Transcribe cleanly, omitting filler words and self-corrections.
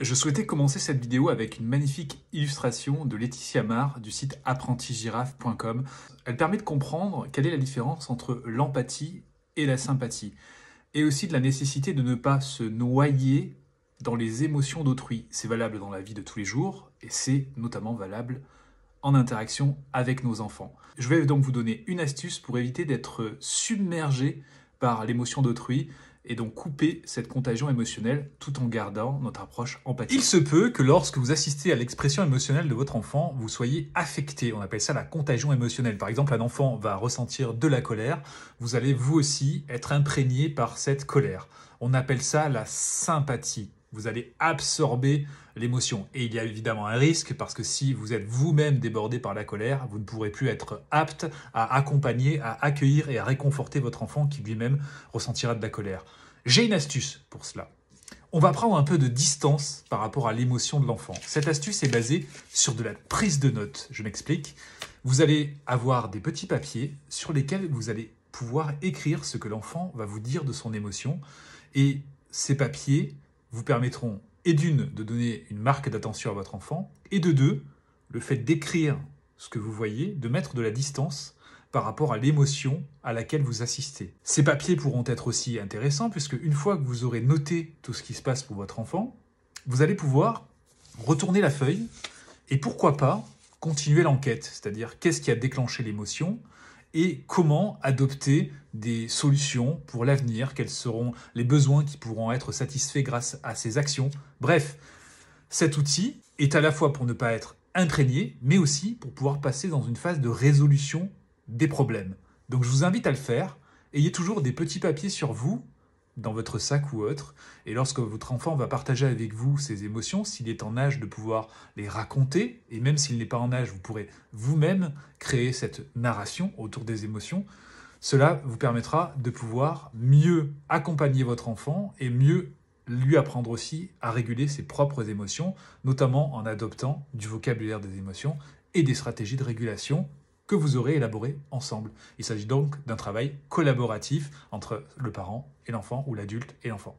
Je souhaitais commencer cette vidéo avec une magnifique illustration de Laetitia Marr du site apprentigiraffe.com. Elle permet de comprendre quelle est la différence entre l'empathie et la sympathie, et aussi de la nécessité de ne pas se noyer dans les émotions d'autrui. C'est valable dans la vie de tous les jours, et c'est notamment valable en interaction avec nos enfants. Je vais donc vous donner une astuce pour éviter d'être submergé par l'émotion d'autrui, et donc couper cette contagion émotionnelle tout en gardant notre approche empathique. Il se peut que lorsque vous assistez à l'expression émotionnelle de votre enfant, vous soyez affecté. On appelle ça la contagion émotionnelle. Par exemple, un enfant va ressentir de la colère. Vous allez vous aussi être imprégné par cette colère. On appelle ça la sympathie. Vous allez absorber l'émotion. Et il y a évidemment un risque parce que si vous êtes vous-même débordé par la colère, vous ne pourrez plus être apte à accompagner, à accueillir et à réconforter votre enfant qui lui-même ressentira de la colère. J'ai une astuce pour cela. On va prendre un peu de distance par rapport à l'émotion de l'enfant. Cette astuce est basée sur de la prise de notes. Je m'explique. Vous allez avoir des petits papiers sur lesquels vous allez pouvoir écrire ce que l'enfant va vous dire de son émotion. Et ces papiers vous permettront, et d'une, de donner une marque d'attention à votre enfant, et de deux, le fait d'écrire ce que vous voyez, de mettre de la distance par rapport à l'émotion à laquelle vous assistez. Ces papiers pourront être aussi intéressants puisque une fois que vous aurez noté tout ce qui se passe pour votre enfant, vous allez pouvoir retourner la feuille et pourquoi pas continuer l'enquête, c'est-à-dire qu'est-ce qui a déclenché l'émotion et comment adopter des solutions pour l'avenir, quels seront les besoins qui pourront être satisfaits grâce à ces actions. Bref, cet outil est à la fois pour ne pas être imprégné, mais aussi pour pouvoir passer dans une phase de résolution des problèmes. Donc je vous invite à le faire. Ayez toujours des petits papiers sur vous, dans votre sac ou autre, et lorsque votre enfant va partager avec vous ses émotions, s'il est en âge de pouvoir les raconter, et même s'il n'est pas en âge, vous pourrez vous-même créer cette narration autour des émotions, cela vous permettra de pouvoir mieux accompagner votre enfant et mieux lui apprendre aussi à réguler ses propres émotions, notamment en adoptant du vocabulaire des émotions et des stratégies de régulation que vous aurez élaborées ensemble. Il s'agit donc d'un travail collaboratif entre le parent et l'enfant ou l'adulte et l'enfant.